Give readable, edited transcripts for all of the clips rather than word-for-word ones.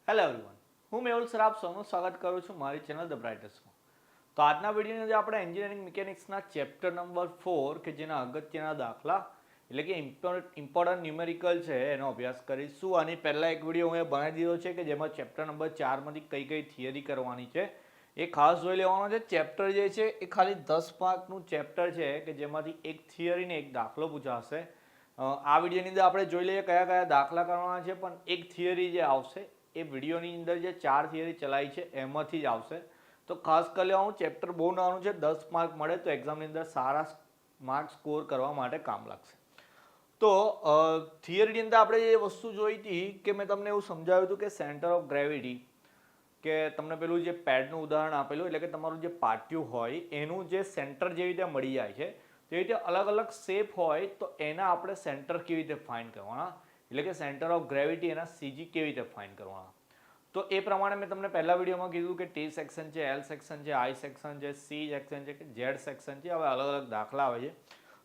Hello everyone, હું મેહુલ સરાફ સૌનું સ્વાગત કરું છું મારી ચેનલ ધ બ્રાઇટેસ્ટમાં. તો આજના વિડીયોની અંદર આપણે એન્જિનિયરિંગ મિકેનિક્સના ચેપ્ટર નંબર 4 કે જેના અગત્યના દાખલા એટલે કે ઇમ્પોર્ટન્ટ ન્યુમેરિકલ છે એનો અભ્યાસ કરીશું. આની પહેલાં એક વિડીયો હું બનાવી દીધો છે કે જેમાં ચેપ્ટર નંબર 4માંથી કઈ કઈ થિયરી કરવાની છે એ ખાસ જોઈ લેવાનો છે. ચેપ્ટર જે છે એ ખાલી 10 માર્કનું ચેપ્ટર છે કે જેમાંથી એક થિયરી ને એક દાખલો પૂછાશે. આ વિડીયોની અંદર આપણે જોઈ લઈએ કયા કયા દાખલા કરવાના છે, પણ એક થિયરી જે આવશે એ વિડીયોની અંદર જે 4 થિયરી ચલાવી છે એમાંથી જ આવશે. તો ખાસ કરી લેવાનું, ચેપ્ટર બહુ નાનું છે, 10 માર્ક મળે તો એક્ઝામની અંદર સારા માર્ક સ્કોર કરવા માટે કામ લાગશે. તો થિયરીની અંદર આપણે એ વસ્તુ જોઈ હતી કે મેં તમને એવું સમજાવ્યું હતું કે સેન્ટર ઓફ ગ્રેવિટી, કે તમને પેલું જે પેડનું ઉદાહરણ આપેલું એટલે કે તમારું જે પાટિયું હોય એનું જે સેન્ટર જેવી રીતે મળી જાય છે તેવી રીતે અલગ અલગ શેપ હોય તો એના આપણે સેન્ટર કેવી રીતે ફાઇન્ડ કરવાના, એટલે કે સેન્ટર ઓફ ગ્રેવિટી એના સીજી કેવી રીતે ફાઇન્ડ કરવાના. તો એ પ્રમાણે મેં તમને પહેલા વિડીયોમાં કીધું કે ટી સેક્શન છે, એલ સેક્શન છે, આઈ સેક્શન છે, સી સેક્શન છે કે ઝેડ સેક્શન છે. હવે અલગ અલગ દાખલા આવે છે.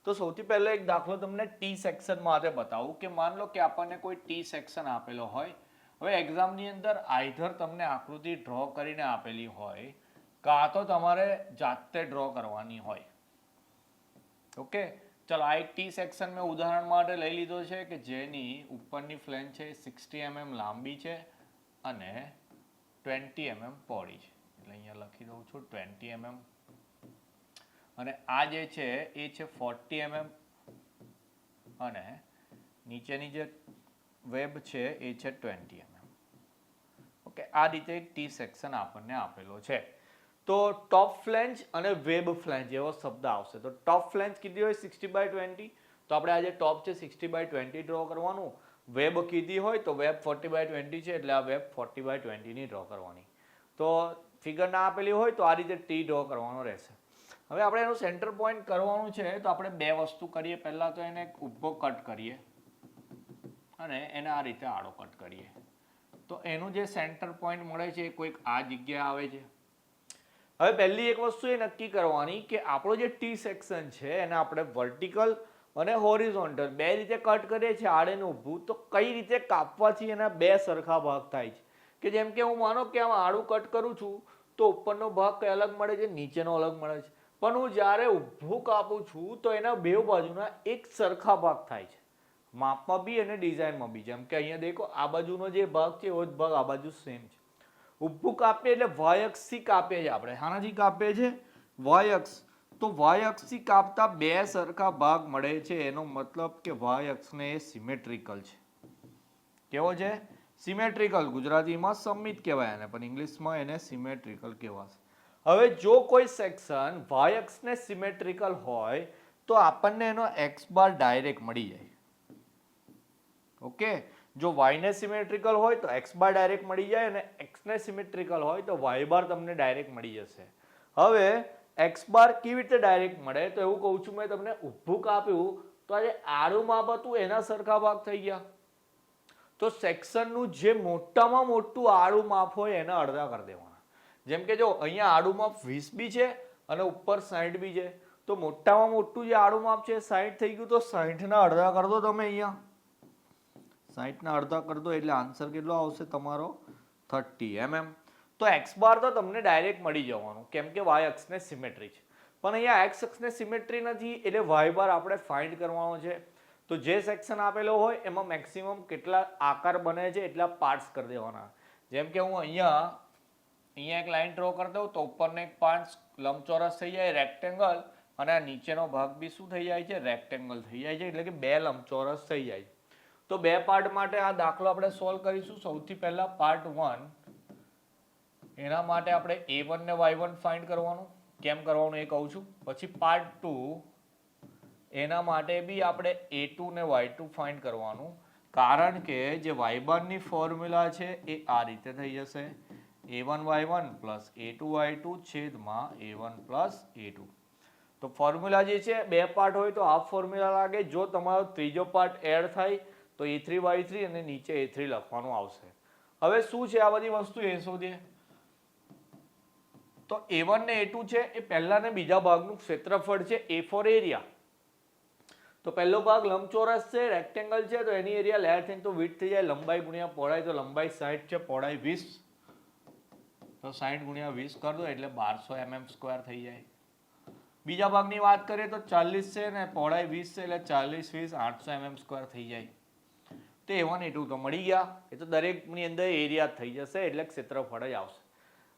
તો સૌથી પહેલો એક દાખલો તમને ટી સેક્શન માટે બતાવું કે માન લો કે આપણને કોઈ ટી સેક્શન આપેલો હોય. હવે એક્ઝામની અંદર આઈધર તમને આકૃતિ ડ્રો કરીને આપેલી હોય કાં તો તમારે જાતે ડ્રો કરવાની હોય. ઓકે, ચલો આ એક ટી સેક્શન મેં ઉદાહરણ માટે લઈ લીધો છે કે જેની ઉપરની ફ્લેંજ છે 60 mm લાંબી છે અને 20 mm પહોળી છે. એટલે અહીંયા લખી દઉં છું 20 mm અને આ જે છે એ છે 40 mm અને નીચેની જે વેબ છે એ છે 20 mm. ઓકે, આ રીતે એક ટી સેક્શન આપણને આપેલો છે. તો ટોપ ફ્લેંજ અને વેબ ફ્લેંજ એવો શબ્દ આવશે. તો ટોપ ફ્લેંજ કીધી હોય 60/20 તો આપણે આ જે ટોપ છે 60/20 ડ્રો કરવાનું. વેબ કીધી હોય તો વેબ 40/20 છે એટલે આ વેબ 40/20 ની ડ્રો કરવાની. તો ફિગર ના આપેલી હોય તો આ રીતે ટી ડ્રો કરવાનો રહેશે. હવે આપણે એનું સેન્ટર પોઈન્ટ કરવાનું છે તો આપણે બે વસ્તુ કરીએ. પહેલા તો એને ઊભો કટ કરીએ અને એને આ રીતે આડો કટ કરીએ. તો એનું જે સેન્ટર પોઈન્ટ મળે છે એ કોઈક આ જગ્યા આવે છે. હવે પહેલી એક વસ્તુ એ નક્કી કરવાની કે આપણો જે ટી સેક્શન છે એને આપણે વર્ટિકલ અને હોરિઝોન્ટલ બે રીતે કટ કરીએ છીએ, આડે ને ઊભું. તો કઈ રીતે કાપવાથી એના બે સરખા ભાગ થાય છે કે જેમ કે હું માનો કે આમ આડું કટ કરું છું તો ઉપરનો ભાગ કઈ અલગ મળે છે, નીચેનો અલગ મળે છે. પણ હું જ્યારે ઊભું કાપું છું તો એના બે બાજુના એક સરખા ભાગ થાય છે, માપમાં બી અને ડિઝાઇનમાં બી. જેમ કે અહીંયા દેખો આ બાજુનો જે ભાગ છે એવો જ ભાગ આ બાજુ સેમ છે. ઊભું કાપીએ એટલે વાય અક્ષથી કાપીએ છીએ આપણે. હાનાથી કાપીએ છીએ? વાય અક્ષ. તો વાય અક્ષથી કાપતા બે સરખા ભાગ મળે છે એનો મતલબ કે વાય અક્ષને એ સિમેટ્રિકલ છે. કેવો છે? સિમેટ્રિકલ. ગુજરાતીમાં સમમિત કહેવાય એને, પણ ઇંગ્લિશમાં એને સિમેટ્રિકલ કહેવાશે. હવે જો કોઈ સેક્શન વાય અક્ષને સિમેટ્રિકલ હોય તો આપણને એનો એક્સ બાર ડાયરેક્ટ મળી જાય. ઓકે, જો y ને સિમેટ્રિકલ હોય તો x બાર ડાયરેક્ટ મળી જાય અને x ને સિમેટ્રિકલ હોય તો y બાર તમને ડાયરેક્ટ મળી જશે. હવે x બાર કેવી રીતે ડાયરેક્ટ મળે? તો એવું કહું છું, મેં તમને ઊભું કાપ્યું તો આ જે આડું માપ હતું એના સરખા ભાગ થઈ ગયા. તો સેક્શનનું જે મોટામાં મોટું આડું માપ હોય એના અડધા કરી દેવાના. જેમ કે જો અહીંયા આડું માપ 20 બી છે અને ઉપર 60 બી છે તો મોટામાં મોટું જે આડું માપ છે 60 થઈ ગયું. તો 60 ના અડધા કરી દો તમે. અહીંયા 60 ના અડધા કરી દો એટલે આન્સર કેટલો આવશે તમારો? 30 mm. તો x બાર તો તમને ડાયરેક્ટ મળી જવાનું કેમ કે y અક્ષને સિમેટ્રી છે. પણ અહીંયા x અક્ષને સિમેટ્રી નથી એટલે y બાર આપણે ફાઇન્ડ કરવાનો છે. તો જે સેક્શન આપેલો હોય એમાં મેક્સિમમ કેટલા આકાર બને છે એટલા પાર્ટ્સ કરી દેવાના. જેમ કે હું અહીંયા એક લાઈન ડ્રો કરી દઉં તો ઉપરનો એક પાર્ટ લંબચોરસ થઈ જાય રેક્ટેંગલ અને આ નીચેનો ભાગ બી શું થઈ જાય છે? રેક્ટેંગલ થઈ જાય છે. એટલે કે બે લંબચોરસ થઈ જાય. તો બે પાર્ટ માટે આ દાખલો આપણે સોલ્વ કરીશું. સૌથી પહેલા પાર્ટ 1, એના માટે આપણે a1 ને y1 ફાઇન્ડ કરવાનું. કેમ કરવાનું એ કહું છું. પછી પાર્ટ 2, એના માટે બી આપણે a2 ને y2 ફાઇન્ડ કરવાનું. કારણ કે જે y બારની ફોર્મ્યુલા છે એ આ રીતે થઈ જશે: a1 y1 plus a2 y2 છેદમાં a1 પ્લસ a2. તો ફોર્મ્યુલા જે છે બે પાર્ટ હોય તો આ ફોર્મ્યુલા લાગે. જો તમારો ત્રીજો પાર્ટ એડ થાય તો a3 y3 અને નીચે a3 લખવાનું આવશે. હવે શું છે આ બધી વસ્તુ એ શોધીએ. તો a1 ને a2 છે એ પહેલા ને બીજા ભાગનું ક્ષેત્રફળ છે, a for એરિયા. તો પહેલો ભાગ લંબચોરસ છે, રેક્ટેંગલ છે, તો એની એરિયા લેન્થ ઇન્ટુ વિડ્થ થઈ જાય, લંબાઈ ગુણ્યા પહોળાઈ, તો લંબાઈ 60 છે, પહોળાઈ 20, તો 60 ગુણ્યા 20 કર દો એટલે 1200 mm² થઈ જાય. બીજા ભાગની વાત કરીએ તો 40 છે ને પહોળાઈ 20 છે, એટલે 40 20 800 mm² થઈ જાય. તો A1 A2 તો મળી ગયા. એ તો દરેકની અંદર એરિયા થઈ જશે એટલે ક્ષેત્રફળ જ આવશે.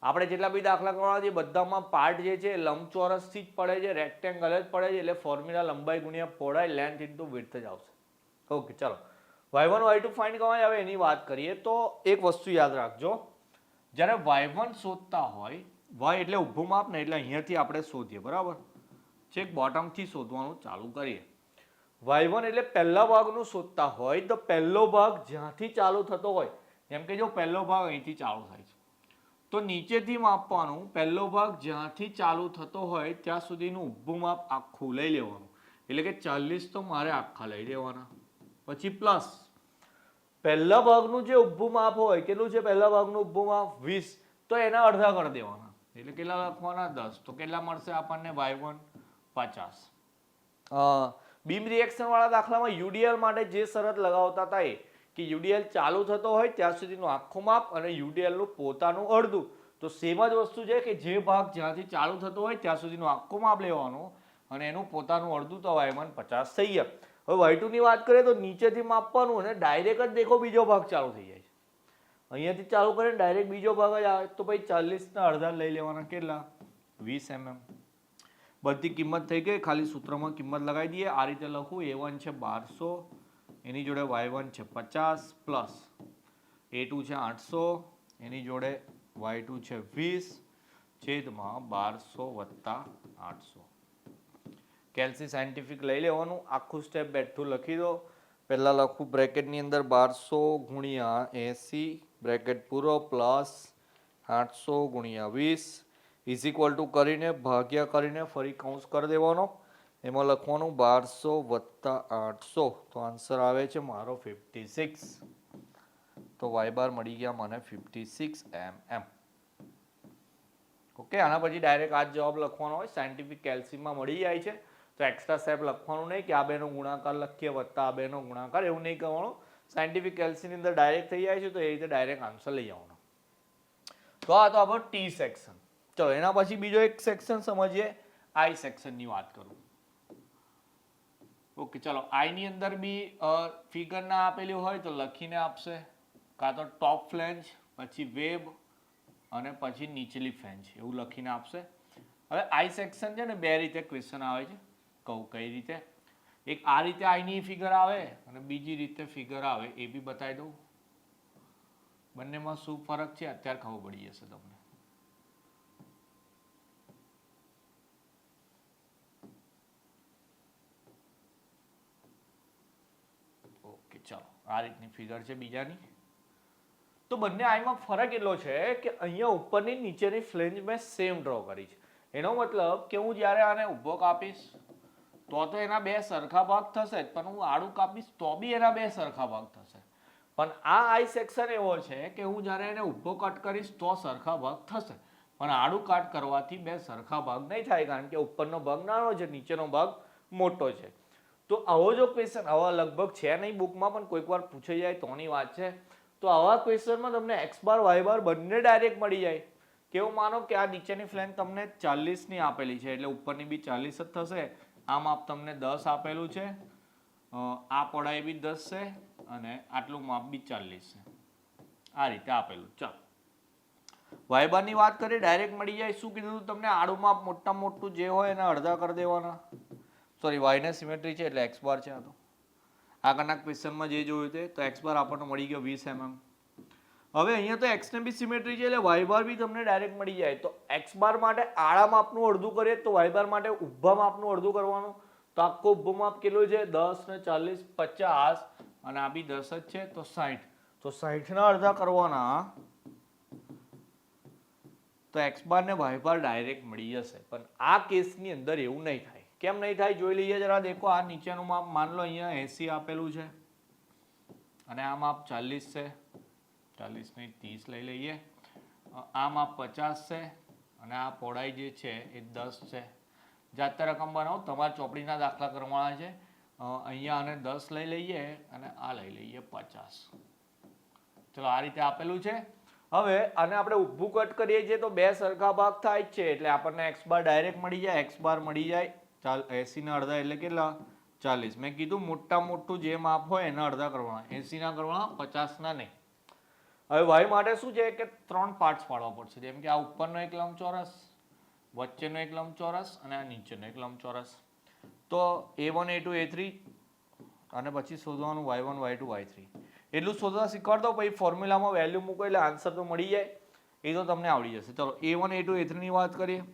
આપણે જેટલા બી દાખલા કરવાના છે બધામાં પાર્ટ જે છે લંબચોરસથી જ પડે છે, રેક્ટેંગલ જ પડે છે, એટલે ફોર્મ્યુલા લંબાઈ ગુણ્યા પહોળાઈ લેન્થ ઇન્ટુ વિડ્થ જ આવશે. ઓકે, ચાલો y1 y2 ફાઇન્ડ કરવાની આવે એની વાત કરીએ તો એક વસ્તુ યાદ રાખજો, જ્યારે y1 શોધતા હોય, y એટલે ઊભું માપ ને, એટલે અહીંયાથી આપણે શોધીએ, બરાબર, ચેક બોટમથી શોધવાનું ચાલુ કરીએ. y1 એટલે પહેલા ભાગનું શોધતા હોય તો પહેલો ભાગ જ્યાંથી ચાલુ થતો હોય, જેમ કે જો પહેલો ભાગ અહીંથી ચાલુ થાય છે તો નીચેથી માપવાનું, પહેલો ભાગ જ્યાંથી ચાલુ થતો હોય ત્યાં સુધીનું ઊભું માપ આખું લઈ લેવાનું, એટલે કે 40 તો મારે આખા લઈ લેવાના. પછી પ્લસ પહેલા ભાગનું જે ઊભું માપ હોય, કેટલું છે પહેલા ભાગનું ઊભું માપ 20, તો એના અડધા કરી દેવાના, એટલે કેટલા લખવાના 10, તો કેટલા મળશે આપણને y1 50. બીમ રિએક્શન વાળા દાખલામાં UDL માટે જે શરત લગાવતા હતા એ કે UDL ચાલુ થતો હોય ત્યાં સુધીનું આખું માપ અને UDL નું પોતાનું અડધું, તો સેમ જ વસ્તુ છે કે જે ભાગ જ્યાંથી ચાલુ થતો હોય ત્યાં સુધીનું આખું માપ લેવાનું અને એનું પોતાનું અડધું, તો y1 50 થઈ ગયા. હવે y2 ની વાત કરીએ તો નીચેથી માપવાનું અને ડાયરેક્ટ જ દેખો બીજો ભાગ ચાલુ થઈ જાય છે, અહીંયાથી ચાલુ કરીને ડાયરેક્ટ બીજો ભાગ જ આવે, તો ભાઈ 40 ના અડધા લઈ લેવાના, કેટલા 20 mm. બધી કિંમત થઈ ગઈ, ખાલી સૂત્રમાં કિંમત લગાવી દઈએ. આ રીતે લખું, A1 છે 1200, એની જોડે y1 છે 50 પ્લસ A2 છે 800, એની જોડે y2 છે 20 છેદમાં 1200 વત્તા 800. કેલ્સી સાયન્ટિફિક લઈ લેવાનું, આખું સ્ટેપ બેઠું લખી દો. પહેલા લખું બ્રેકેટની અંદર 1200 ગુણ્યા 80 બ્રેકેટ પૂરો પ્લસ 800 ગુણ્યા 20 ઇઝ ઇક્વલ ટુ કરીને ભાગ્યા કરીને ફરી કૌંસ કરી દેવાનો, એમાં લખવાનું 1200 વત્તા 800, તો આન્સર આવે છે મારો 56. તો y બાર મળી ગયા મને 56 mm. ઓકે, આના પછી ડાયરેક્ટ આ જવાબ લખવાનો હોય, સાયન્ટિફિક કેલ્સીમાં મળી જાય છે તો એક્સ્ટ્રા સ્ટેપ લખવાનું નહીં કે આ બેનો ગુણાકાર લખીએ વત્તા આ બેનો ગુણાકાર, એવું નહીં કરવાનું. સાયન્ટિફિક કેલ્સીની અંદર ડાયરેક્ટ થઈ જાય છે તો એ રીતે ડાયરેક્ટ આન્સર લઈ આવવાનો. તો આ તો આપણો ટી સેક્શન. ચલો એના પછી બીજો એક સેક્શન સમજીએ, આઈ સેક્શનની વાત કરું. ઓકે, ચલો આઈ ની અંદર બી ફિગર ના આપેલી હોય તો લખીને આપશે, કાં તો ટોપ ફ્લેંજ, પછી વેબ અને પછી નીચલી ફ્લેંજ, એવું લખીને આપશે. હવે આઈ સેક્શન છે ને બે રીતે ક્વેશ્ચન આવે છે, કહું કઈ રીતે. એક આ રીતે આઈની ફિગર આવે અને બીજી રીતે ફિગર આવે, એ બી બતાવી દઉં. બંનેમાં શું ફરક છે અત્યારે ખબર પડી જશે તમને. ચાલો આ રીતની ફિગર છે બીજાની. તો બંને આઈમાં ફરક એટલો છે કે અહીંયા ઉપરની નીચેની ફ્લેંજ મેં સેમ ડ્રો કરી છે. એનો મતલબ કે હું જ્યારે આને ઊભો કાપીશ તો એના બે સરખા ભાગ થશે જ, પણ હું આડું કાપીશ તો બી એના બે સરખા ભાગ થશે. પણ આ આઈ સેક્શન એવો છે કે હું જ્યારે એને ઊભો કટ કરીશ તો સરખા ભાગ થશે, પણ આડું કાટ કરવાથી બે સરખા ભાગ નહીં થાય, કારણ કે ઉપરનો ભાગ નાનો છે, નીચેનો ભાગ મોટો છે. તો આવો જો ક્વેશ્ચન, આવા લગભગ છે નહીં બુકમાં, પણ કોઈક વાર પૂછાઈ જાય તોની વાત છે. તો આવા ક્વેશ્ચનમાં તમને x બાર y બાર બંને ડાયરેક્ટ મળી જાય. કેવું માનો કે આ નીચેની ફ્લેંજ તમને 40 ની આપેલી છે એટલે ઉપરની બી 40 જ થશે. આ માપ તમને 10 આપેલું છે, આ પહોળાઈ બી 10 છે અને આટલું માપ બી 40 છે, આ રીતે આપેલું. ચાલો y બાર ની વાત કરીએ, ડાયરેક્ટ મળી જાય. શું કીધું તમને? આડું માપ મોટામાં મોટું જે હોય એને અડધા કરી દેવાના. સોરી, y ને સિમેટ્રી છે એટલે x બાર છે. આ તો આગળના ક્વેશ્ચનમાં જે જોયું તે, તો x બાર આપણને મળી ગયો 20 mm. હવે અહીંયા તો x ને બી સિમેટ્રી છે એટલે y બાર બી તમને ડાયરેક્ટ મળી જાય. તો x બાર માટે આડા માપનું અડધું કરીએ તો y બાર માટે ઊભા માપનું અડધું કરવાનું. તો આખો ઊભું માપ કેટલું છે? 10 ને 40 50 અને આ બી 10 જ છે તો 60. તો 60 ના અડધા કરવાના તો x બાર ને y બાર ડાયરેક્ટ મળી જશે. પણ આ કેસની અંદર એવું નહીં થાય. કેમ નહીં થાય જોઈ લઈએ જરા. દેખો આ નીચેનું માપ માન લો અહીંયા 80 આપેલું છે અને આ માપ 40 છે, 40 ને 30 લઈ લઈએ. આ માપ 50 છે અને આ પહોળાઈ જે છે એ 10 છે. જાતે રકમ બનાવો, તમારે ચોપડીના દાખલા કરવાના છે. અહીંયા આને 10 લઈ લઈએ અને આ લઈ લઈએ 50. ચલો આ રીતે આપેલું છે. હવે આને આપણે ઊભું કટ કરીએ છીએ તો બે સરખા ભાગ થાય જ છે એટલે આપણને x બાર ડાયરેક્ટ મળી જાય. x બાર મળી જાય 80 ના અડધા એટલે કેટલા 40. મેં કીધું મોટા મોટું જે માપ હોય એના અડધા કરવાના, 80 ના કરવાના, 50 ના નહીં. હવે y માટે શું છે કે 3 પાર્ટ્સ પાડવા પડશે, જેમ કે આ ઉપરનો એક લંબચોરસ, વચ્ચેનો એક લંબચોરસ અને આ નીચેનો એક લંબચોરસ. તો a1 a2 a3 અને પછી શોધવાનું y1 y2 y3. એટલું શોધવા શીખવાડતો પછી ફોર્મ્યુલામાં વેલ્યુ મૂકો એટલે આન્સર તો મળી જાય, એ તો તમને આવડી જશે. ચલો a1 a2 a3 ની વાત કરીએ.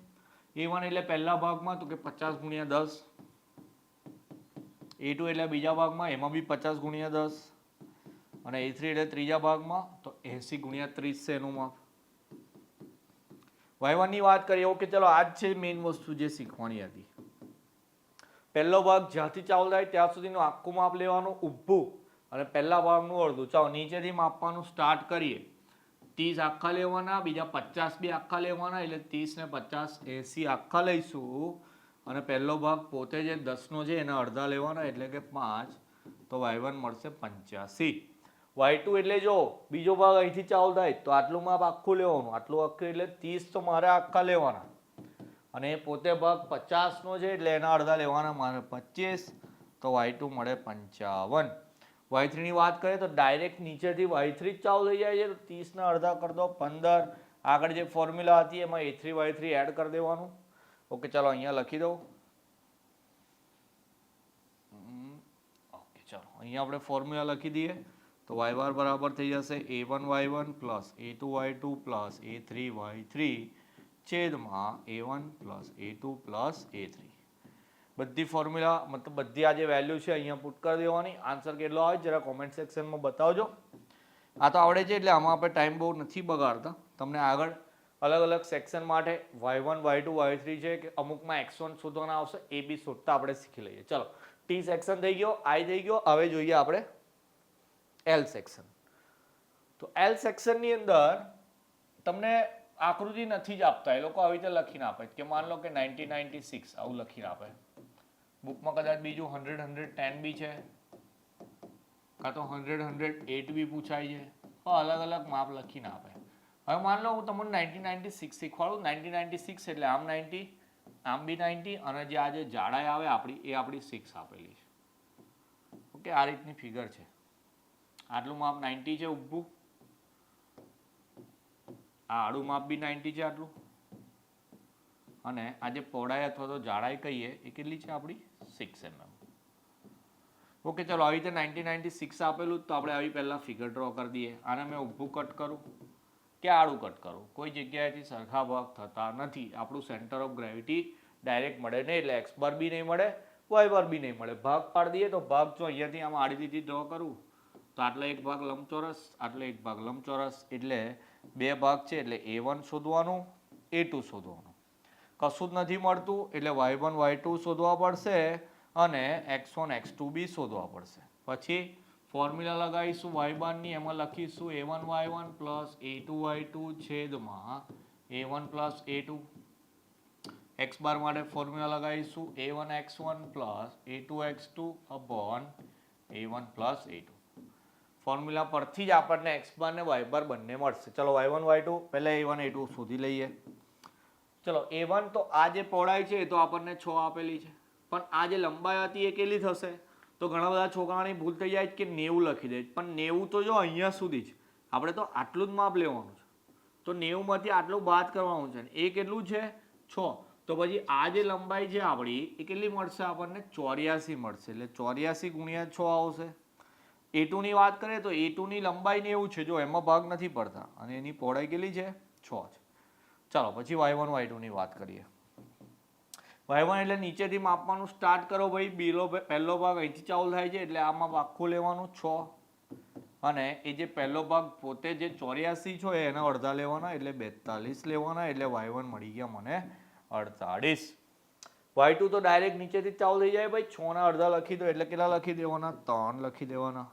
a1 એટલે પહેલા ભાગમાં તો કે 50 ગુણ્યા 10, a2 એટલે બીજા ભાગમાં એમાં બી 50 ગુણ્યા 10 અને a3 એટલે ત્રીજા ભાગમાં તો 80 ગુણ્યા 30 છે એનું માપ. y1 ની વાત કરીએ. ઓકે ચલો આ જ છે મેઇન વસ્તુ જે શીખવાની હતી. પહેલો ભાગ જ્યાંથી ચાલુ થાય ત્યાં સુધીનું આખું માપ લેવાનું ઊભું અને પહેલા ભાગનું અડધું. ચાલો નીચેથી માપવાનું સ્ટાર્ટ કરીએ. 30 આખા લેવાના, બીજા 50 બી આખા લેવાના એટલે 30 ને 50 80 આખા લઈશું અને પહેલો ભાગ પોતે જે 10 નો છે એના અડધા લેવાના એટલે કે 5. તો y1 મળશે 85. y2 એટલે જો બીજો ભાગ અહીંથી ચાલુ થાય તો આટલું માપ આખું લેવાનું, આટલું આખું એટલે 30 તો મારે આખા લેવાના અને પોતે ભાગ 50 નો છે એટલે એના અડધા લેવાના મારે 25. તો y2 મળે 55. y3 ની વાત કરીએ તો ડાયરેક્ટ નીચેથી y3 જ ચાલુ થઈ જાય છે તો 30 ના અડધા કરી દો 15. આગળ જે ફોર્મ્યુલા હતી એમાં a3 y3 એડ કરી દેવાનું. ઓકે ચાલો અહીંયા લખી દઉં. ઓકે ચાલો અહીંયા આપણે ફોર્મ્યુલા લખી દઈએ તો y બાર બરાબર થઈ જશે a1 y1 plus a2 y2 plus a3 y3 છેદમાં a1 plus a2 plus a3. બધી ફોર્મ્યુલા મતલબ બધી આ જે વેલ્યુ છે અહીંયા પુટ કરી દેવાની. આન્સર કેટલો આવે જરા કોમેન્ટ સેક્શનમાં બતાવજો. આ તો આવડે છે એટલે આમાં આપણે ટાઈમ બહુ નથી બગાડતા. તમને આગળ અલગ અલગ સેક્શન માટે y1 y2 y3 છે કે અમુકમાં x1 શોધવાના આવશે, એ બી શોધતા આપણે શીખી લઈએ. ચલો ટી સેક્શન થઈ ગયો, આઈ થઈ ગયો. હવે જોઈએ આપણે એલ સેક્શન. તો એલ સેક્શનની અંદર તમને આકૃતિ નથી જ આપતા, એ લોકો આવી રીતે લખીને આપે કે માન લો કે 1996 આવું લખીને આપે. બુકમાં કદાચ બીજું 100 110 બી છે કાં તો 100 108 બી પૂછાય છે, અલગ અલગ માપ લખીને આપે. હવે માન લો હું તમને 1996 શીખવાડું. 1996 એટલે આમ 90 આમ બી 90 અને જે આ જે જાડાઈ આવે આપણી એ આપણી 6 આપેલી છે. ઓકે આ રીતની ફિગર છે. આટલું માપ 90 છે ઊભું, આ આડું માપ બી 90 છે આટલું અને આ જે પહોળાઈ અથવા તો જાડાઈ કહીએ એ કેટલી છે આપણી 6 mm. ઓકે ચલો આવી રીતે 1996 આપેલું તો આપણે આવી પહેલા ફિગર ડ્રો કરી દઈએ. આને મેં ઊભું કટ કરું કે આડું કટ કરું, કોઈ જગ્યાએથી સરખા ભાગ થતા નથી. આપણું સેન્ટર ઓફ ગ્રેવિટી ડાયરેક્ટ મળે નહીં એટલે એક્સ બાર બી નહીં મળે, વાય બાર બી નહીં મળે. ભાગ પાડી દઈએ તો ભાગ જો અહીંયાથી આમ આડી લીટી ડ્રો કરું તો આટલો એક ભાગ લંબચોરસ, આટલો એક ભાગ લંબચોરસ એટલે બે ભાગ છે એટલે a1 શોધવાનું, a2 શોધવાનું. કશું જ નથી મળતું એટલે y1 y2 શોધવા પડશે અને x1 x2 બી શોધવા પડશે. પછી ફોર્મ્યુલા લગાવીશું y બારની, એમાં લખીશું a1 y1 plus a2 y2 છેદમાં a1 plus a2. x bar માટે ફોર્મ્યુલા લગાવીશું a1 x1 plus a2 x2 upon a1 plus a2. Formula પરથી જ આપણને x બાર ને y બાર બંને મળશે. ચલો y1 y2 પહેલા a1 a2 શોધી લઈએ. ચલો a1 તો આ જે પહોળાઈ છે એ તો આપણને 6 આપેલી છે, પણ આ જે લંબાઈ હતી એ કેટલી થશે? તો ઘણા બધા છોકરાની ભૂલ થઈ જાય કે 90 લખી દે, પણ 90 તો જો અહીંયા સુધી જ, આપણે તો આટલું જ માપ લેવાનું છે. તો 90 માંથી આટલું બાદ કરવાનું છે. એ કેટલું છે 6. તો પછી આ જે લંબાઈ છે આપણી એ કેટલી મળશે આપણને? 84 મળશે. એટલે 84 ગુણ્યા 6 આવશે. a2 ની વાત કરીએ તો a2 ની લંબાઈ 90 છે, જો એમાં ભાગ નથી પડતા અને એની પહોળાઈ કેટલી છે 6 છે. ચાલો પછી y1 y2 ની વાત કરીએ. y1 એટલે નીચેથી માપવાનું સ્ટાર્ટ કરો ભાઈ. પહેલો ભાગ અહીંથી ચાલુ થાય છે એટલે આ માપ આખું લેવાનું 6 અને એ જે પહેલો ભાગ પોતે જે 84 છે એના અડધા લેવાના એટલે 42 લેવાના એટલે y1 મળી ગયા મને 48. y2 તો ડાયરેક્ટ નીચેથી ચાલુ થઈ જાય ભાઈ. 6 ના અડધા લખી દો એટલે કેટલા લખી દેવાના? 3 લખી દેવાના.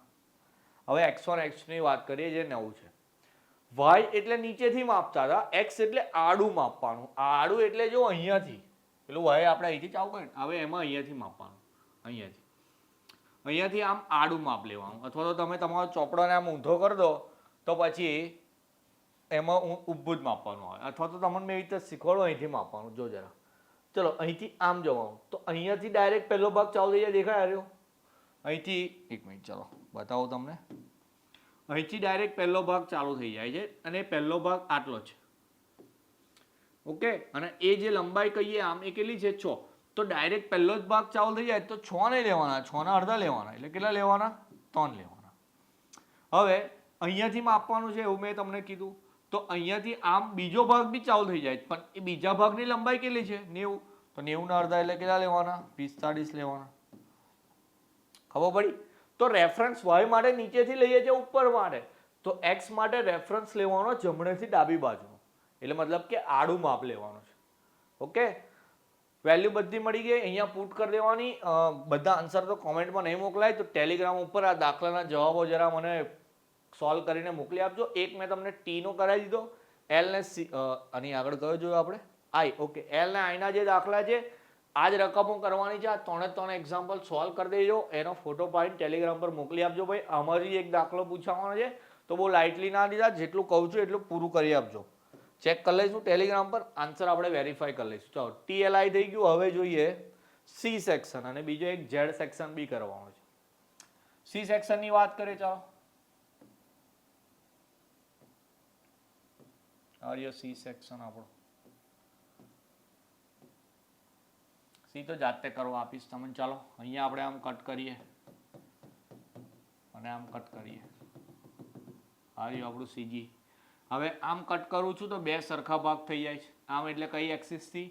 હવે x1 x2 ની વાત કરીએ જે 9 છે. y એટલે નીચેથી માપતા હતા, x એટલે આડું માપવાનું. આડું એટલે જો અહીંયાથી પેલું y આપણે અહીંથી ચાલુ કરીએ હવે એમાં અહીંયાથી માપવાનું, અહીંયાથી. અહીંયાથી આમ આડું માપ લેવાનું, અથવા તો તમે તમારો ચોપડાને આમ ઊંધો કરી દો તો પછી એમાં ઊભું જ માપવાનું આવે, અથવા તો તમને એવી રીતે શીખવાડો અહીંથી માપવાનું. જો જરા ચલો અહીંથી આમ જવાનું, તો અહીંયાથી ડાયરેક્ટ પહેલો ભાગ ચાલુ થઈ જાય, દેખાય આવ્યો અહીંથી? એક મિનિટ ચાલો બતાવો તમને. અહીંથી ડાયરેક્ટ પહેલો ભાગ ચાલુ થઈ જાય છે અને પહેલો ભાગ આટલો છે. ઓકે, અને એ જે લંબાઈ કહીએ આમ એ કેટલી છે? 6. તો ડાયરેક્ટ પહેલો જ ભાગ ચાલુ થઈ જાય તો 6 નહીં લેવાના, 6 ના અડધા લેવાના. એટલે કેટલા લેવાના? 3 લેવાના. હવે અહીંયાથી માપવાનું છે એવું મેં તમને કીધું, તો અહીંયાથી આમ બીજો ભાગ બી ચાલુ થઈ જાય, પણ એ બીજા ભાગની લંબાઈ કેટલી છે? 90. તો 90 ના અડધા એટલે કેટલા લેવાના? 45 લેવાના. ખબર પડી? તો રેફરન્સ વાય માટે નીચેથી લઈએ છીએ ઉપર માટે, તો એક્સ માટે રેફરન્સ લેવાનો જમણેથી ડાબી બાજુ, એટલે મતલબ કે આડું માપ લેવાનું છે. ઓકે, વેલ્યુ બધી મળી ગઈ, અહીંયા પુટ કરી દેવાની. બધા આન્સર તો કોમેન્ટમાં નહીં મોકલાય, તો ટેલિગ્રામ ઉપર આ દાખલાના જવાબો જરા મને સોલ્વ કરીને મોકલી આપજો. એક મેં તમને ટી નો કરાવી દીધો, એલ ને સી, આની આગળ કયો જોયો આપણે? આઈ. ઓકે, એલ ને આઈના જે દાખલા છે આ જ રકમો કરવાની છે. આ 3 એક્ઝામ્પલ સોલ્વ કરી દેજો, એનો ફોટો પાડીને ટેલિગ્રામ પર મોકલી આપજો. ભાઈ અમારી એક દાખલો પૂછવાનો છે તો બહુ લાઇટલી ના લીધા, જેટલું કહું છું એટલું પૂરું કરી આપજો. ચેક કરી લઈશું ટેલિગ્રામ પર, આન્સર આપણે વેરીફાઈ કરી લઈશું. ચાલો, ટીએલઆઈ થઈ ગયું. હવે જોઈએ સી સેક્શન, અને બીજો એક ઝેડ સેક્શન બી કરવાનો છે. સી સેક્શનની વાત કરીએ, ચાલો. આર્યો સી સેક્શન આપણો. સી તો જાતે કરવા આપીશ તમને. ચાલો, અહીંયા આપણે આમ કટ કરીએ અને આમ કટ કરીએ. આર્યો આપણું સીજી. હવે આમ કટ કરું છું તો બે સરખા ભાગ થઈ જાય છે. આમ એટલે કઈ એક્સિસથી?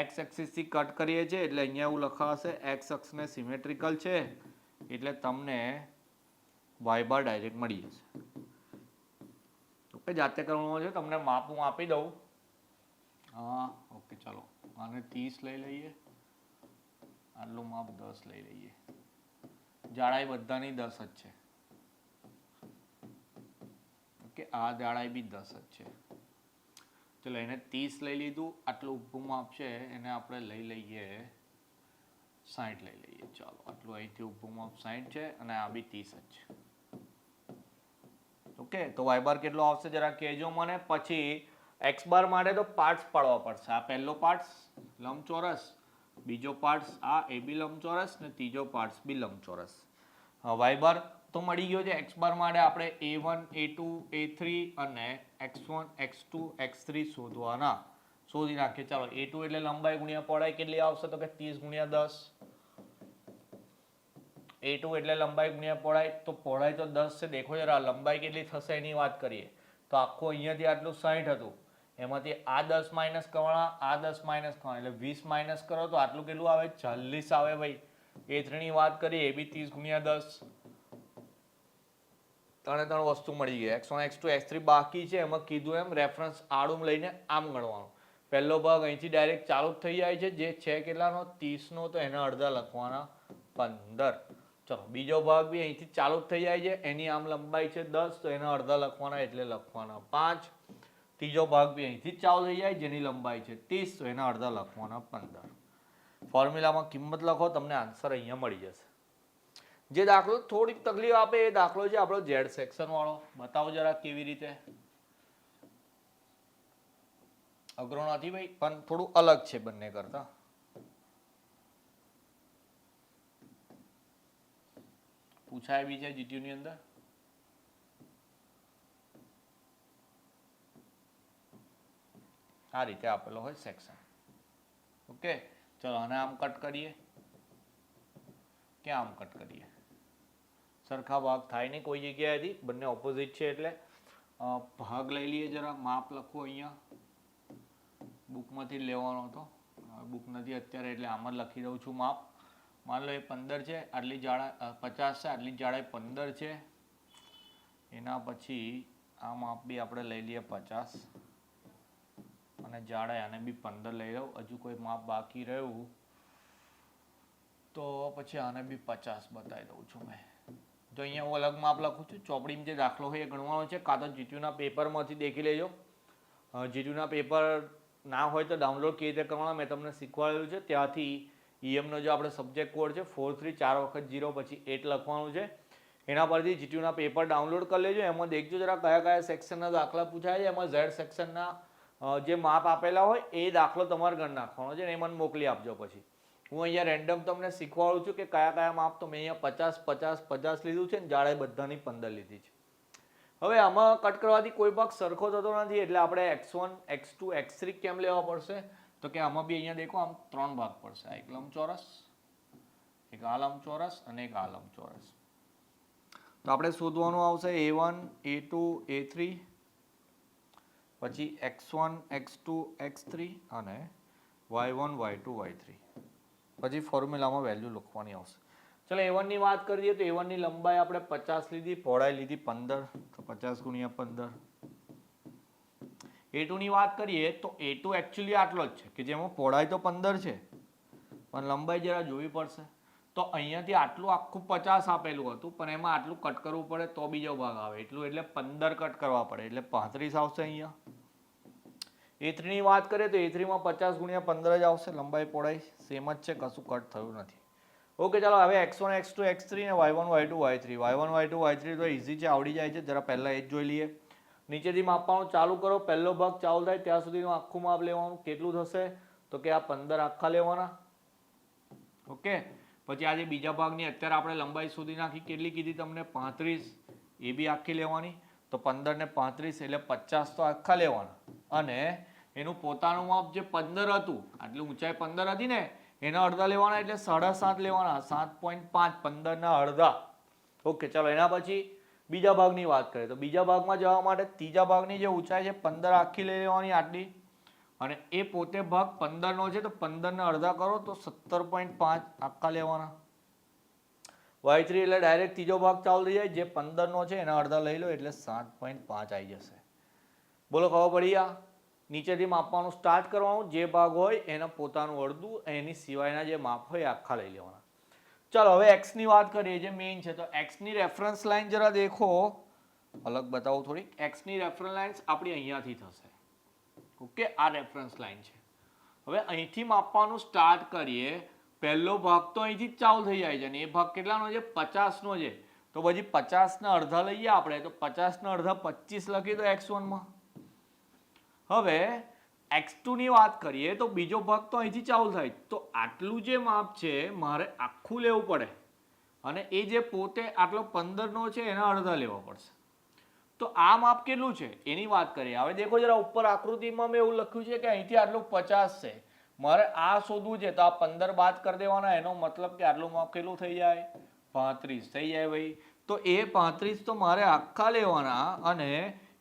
એક્સ એક્સિસથી કટ કરીએ છીએ, એટલે અહીંયા એવું લખાશે એક્સ અક્ષને સિમેટ્રિકલ છે, એટલે તમને વાય બાર ડાયરેક્ટ મળી જશે. ઓકે, જાતે કરવાનું છે, તમને માપ હું આપી દઉં. હા, ઓકે, ચાલો આને 30 લઈ લઈએ, આટલું માપ 10 લઈ લઈએ. જાડાઈ બધાની 10 જ છે. ઓકે, આ જાડાઈ બી 10 જ છે. ચલો, એને 30 લઈ લીધું. આટલું ઊભું માપ છે એને આપણે લઈ લઈએ 60 લઈ લઈએ. ચાલો, આટલું અહીંથી ઊભું માપ 60 છે અને આ બી 30 જ છે. ઓકે, તો વાય બાર કેટલો આવશે જરા કહેજો મને. પછી એક્સ બાર માટે તો પાર્ટ્સ પાડવા પડશે. આ પહેલો પાર્ટ્સ લંબચોરસ, બીજો પાર્ટ્સ આ એ બી લંબચોરસ, ને ત્રીજો પાર્ટ્સ બી લંબચોરસ. વાય બાર તો મળી ગયો છે. એક્સ બાર માટે આપણે a1 a2 a3 અને x1 x2 x3 શોધી નાખીએ. ચાલો, a2 એટલે લંબાઈ ગુણ્યા પહોળાઈ કેટલી આવશે? તો કે 30 ગુણ્યા 10. a2 એટલે લંબાઈ ગુણ્યા પહોળાઈ, તો પહોળાઈ તો 10 છે. દેખો જરા લંબાઈ કેટલી થશે એની વાત કરીએ તો આખું અહીંયાથી આટલું 60 હતું, એમાંથી આ 10 માઇનસ કરવાના, આ 10 માઇનસ કરવાના, એટલે 20 માઇનસ કરો તો આટલું કેટલું આવે? 40 આવે. ભાઈ a3 ની વાત કરીએ, એ બી 30 ગુણ્યા 10. ત્રણ વસ્તુ મળી ગઈ. x1 x2 x3 બાકી છે. એમાં કીધું એમ રેફરન્સ આડું લઈને આમ ગણવાનું. પહેલો ભાગ અહીંથી ડાયરેક્ટ ચાલુ થઈ જાય છે, જે છે કેટલાનો? 30 નો, તો એના અડધા લખવાના 15. ચલો, બીજો ભાગ બી અહીંથી ચાલુ થઈ જાય છે, એની આમ લંબાઈ છે 10, તો એના અડધા લખવાના, એટલે લખવાના 5. ત્રીજો ભાગ બી અહીંથી ચાલુ થઈ જાય, જેની લંબાઈ છે 30, તો એના અડધા લખવાના 15. ફોર્મ્યુલામાં કિંમત લખો, તમને આન્સર અહીંયા મળી જશે. જે દાખલો થોડીક તકલીફ આપે એ દાખલો છે આપણો ઝેડ સેક્શન વાળો. બતાવો જરા કેવી રીતે. અઘરો નથી ભાઈ, પણ થોડું અલગ છે બંને કરતા. પૂછાય બી છે જીટીયુ ની અંદર. આ રીતે આપેલો હોય સેક્શન. ઓકે, ચલો આને આમ કટ કરીએ કે આમ કટ કરીએ, સરખા ભાગ થાય નહીં કોઈ જગ્યાએથી, બંને ઓપોઝિટ છે. એટલે ભાગ લઈ લઈએ જરા. માપ લખવું અહીંયા, બુકમાંથી લેવાનો હતો, બુક નથી અત્યારે એટલે આમ જ લખી દઉં છું માપ. માન લો એ 15 છે, આટલી જાડાઈ 50 છે, આટલી જાડાઈ 15 છે. એના પછી આ માપ બી આપણે લઈ લઈએ 50, અને જાડાઈ આને બી 15 લઈ લઉં. હજુ કોઈ માપ બાકી રહ્યું તો પછી આને બી 50 બતાવી દઉં છું મેં. તો અહીંયા હું અલગ માપ લખું છું. ચોપડીમાં જે દાખલો હોય એ ગણવાનો છે, કાં તો જીટીયુના પેપરમાંથી દેખી લેજો. જીટીયુના પેપર ના હોય તો ડાઉનલોડ કેવી રીતે કરવાના મેં તમને શીખવાડેલું છે, ત્યાંથી ઈએમનો જો આપણે સબ્જેક્ટ કોડ છે 43 4 વખત 0 પછી 8 લખવાનું છે. એના પરથી જીટીયુના પેપર ડાઉનલોડ કરી લેજો. એમાં દેખજો જરા કયા કયા સેક્શનના દાખલા પૂછાય છે. એમાં ઝેડ સેક્શનના જે માપ આપેલા હોય એ દાખલો તમારે ગણ નાખવાનો છે ને એ મને મોકલી આપજો. પછી હું અહીંયા રેન્ડમ તમને શીખવાડું છું કે કયા કયા માપ. તો મેં અહીંયા 50 50 50 લીધું છે ને જાડાઈ બધાની 15 લીધી છે. હવે આમાં કટ કરવાથી કોઈ ભાગ સરખો થતો નથી એટલે આપણે x1 x2 x3 કેમ લેવા પડશે? તો કે આમાં બી અહીંયા દેખો આમ 3 ભાગ પડશે. આ એક લંબચોરસ, એક આ લંબચોરસ અને એક આ લંબચોરસ. તો આપણે શોધવાનું આવશે a1 a2 a3 પછી x1 x2 x3 અને y1 y2 y3. પછી ફોર્મ્યુલામાં વેલ્યુ લખવાની આવશે. ચલો a1 ની વાત કરીએ તો a1 ની લંબાઈ આપણે 50 લીધી, પહોળાઈ લીધી 15, તો 50 ગુણ્યા 15. a2 ની વાત કરીએ તો a2 એકચ્યુઅલી આટલો જ છે કે જેમાં પહોળાઈ તો 15 છે પણ લંબાઈ જરા જોવી પડશે. તો અહીંયાથી આટલું આખું 50 આપેલું હતું પણ એમાં આટલું કટ કરવું પડે તો બીજો ભાગ આવે એટલું, એટલે 15 કટ કરવા પડે એટલે 35 આવશે અહીંયા. a3 ની વાત કરીએ તો a3 માં 50 ગુણ્યા 15 જ આવશે. લંબાઈ પહોળાઈ સેમ જ છે, કશું કટ થયું નથી. ઓકે, ચાલો હવે x1 x2 x3 ને y1 y2 y3. y1 y2 y3 તો ઇઝી છે, આવડી જાય છે. જરા પહેલા એ જ જોઈ લઈએ. નીચેથી માપવાનું ચાલુ કરો. પહેલો ભાગ ચાલુ થાય ત્યાં સુધીનું આખું માપ લેવાનું. કેટલું થશે? તો કે આ 15 આખા લેવાના. ઓકે, પછી આજે બીજા ભાગની અત્યારે આપણે લંબાઈ શોધી નાખી. કેટલી કીધી તમને? 35. એ બી આખી લેવાની. તો 15 ને 35 એટલે 50 તો આખા લેવાના. અને એનું પોતાનું માપ જે 15 હતું, આટલી ઊંચાઈ 15 હતી ને, એના અડધા લેવાના એટલે 7.5 લેવાના. 7.5 15 ના અડધા. ઓકે, ચાલો એના પછી બીજા ભાગની વાત કરીએ તો બીજા ભાગમાં જવા માટે ત્રીજા ભાગની જે ઊંચાઈ છે 15 આખી લઈ લેવાની આટલી. અને એ પોતે ભાગ 15 નો છે તો 15 ના અડધા કરો તો 17.5 આખા લેવાના. y3 એટલે ડાયરેક્ટ ત્રીજો ભાગ ચાલુ થઈ જાય. જે 15 નો છે એના અડધા લઈ લો એટલે 7.5 આવી જશે. બોલો, ખબર પડી? આ નીચેથી માપવાનું સ્ટાર્ટ કરવાનું. જે ભાગ હોય એના પોતાનું અડધું, એની સિવાયના જે માપ હોય આખા લઈ લેવાના. ચાલો હવે x ની વાત કરીએ જે મેઇન છે. તો x ની રેફરન્સ લાઈન જરા દેખો, અલગ બતાવું થોડી. x ની રેફરન્સ લાઈન આપણી અહીંયાથી થશે. ઓકે, આ રેફરન્સ લાઈન છે. હવે અહીંથી માપવાનું સ્ટાર્ટ કરીએ. પહેલો ભાગ તો અહીંથી જ ચાલુ થઈ જાય છે અને એ ભાગ કેટલાનો છે? 50 નો છે. તો પછી 50 ના અડધા લઈએ આપણે તો 50 ના અડધા 25 લખી દો x1 માં. હવે x2 ની વાત કરીએ તો બીજો ભાગ તો અહીંથી ચાલુ થાય. તો આટલું જે માપ છે મારે આખું લેવું પડે અને એ જે પોતે આટલો 15 નો છે એના અડધા લેવા પડશે. તો આ માપ કેટલું છે એની વાત કરીએ. હવે દેખો જરા ઉપર આકૃતિમાં મેં એવું લખ્યું છે કે અહીંથી આટલું 50 છે. મારે આ શોધવું છે તો આ 15 બાદ કરી દેવાના. એનો મતલબ કે આટલું માપ કેટલું થઈ જાય? 35 થઈ જાય ભાઈ. તો એ 35 તો મારે આખા લેવાના અને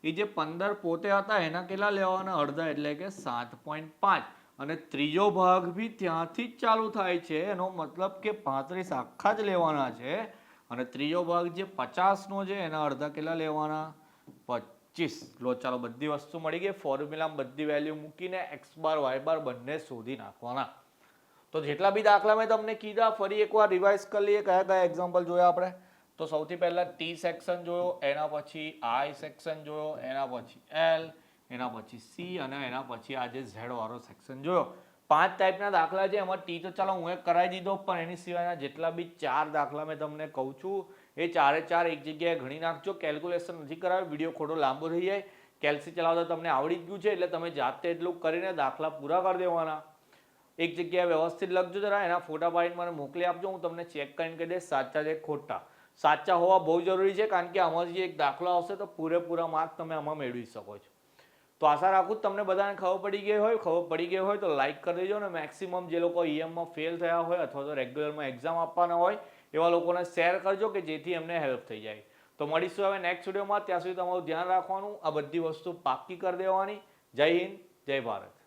એ જે 15 પોતે હતા એના કેટલા લેવાના? અડધા, એટલે કે 7.5. અને ત્રીજો ભાગ બી ત્યાંથી જ ચાલુ થાય છે. એનો મતલબ કે 35 આખા જ લેવાના છે. અને ત્રીજો ભાગ જે 50 નો છે એના અડધા કેટલા લેવાના? 25. લો, ચાલો બધી વસ્તુ મળી ગઈ. ફોર્મ્યુલામાં બધી વેલ્યુ મૂકીને x બાર y બાર બંને શોધી નાખવાના. તો જેટલા બી દાખલા મેં તમને કીધા ફરી એકવાર રિવાઇઝ કરી લઈએ. કયા કયા એક્ઝામ્પલ જોયા આપણે? તો સૌથી પહેલા T સેક્શન જોયો, એના પછી I સેક્શન જોયો, એના પછી L, એના પછી C અને એના પછી આ જે Z વાળો સેક્શન જોયો. 5 ટાઈપના દાખલા છે. એમાં T તો ચાલો હું એક કરાવી દીધો, પણ એની સિવાયના જેટલા બી 4 દાખલા મેં તમને કહું છું એ 4 એક જગ્યાએ ગણી નાખજો. કેલ્ક્યુલેશન નથી કરાવ્યું, વિડીયો ખોટો લાંબો થઈ જાય. કેલ્સી ચલાવતા તમને આવડી જ ગયું છે એટલે તમે જાતે એટલું કરીને દાખલા પૂરા કરી દેવાના. એક જગ્યાએ વ્યવસ્થિત લખજો જરા. એના ફોટા પાડીને મને મોકલી આપજો. હું તમને ચેક કરીને કહી દઈશ સાચા છે ખોટા. સાચા હોવા બહુ જરૂરી છે કારણ કે આમાંથી એક દાખલો આવશે તો પૂરેપૂરા માર્ક તમે આમાં મેળવી શકો છો. તો આશા રાખું તમને બધાને ખબર પડી ગઈ હોય. ખબર પડી ગઈ હોય તો લાઇક કરી દેજો અને મેક્સિમમ જે લોકો ઈએમમાં ફેલ થયા હોય અથવા તો રેગ્યુલરમાં એક્ઝામ આપવાના હોય એવા લોકોને શેર કરજો કે જેથી એમને હેલ્પ થઈ જાય. તો મળીશું હવે નેક્સ્ટ વિડીયોમાં. ત્યાં સુધી તમારું ધ્યાન રાખવાનું. આ બધી વસ્તુ પાક્કી કરી દેવાની. જય હિન્દ, જય ભારત.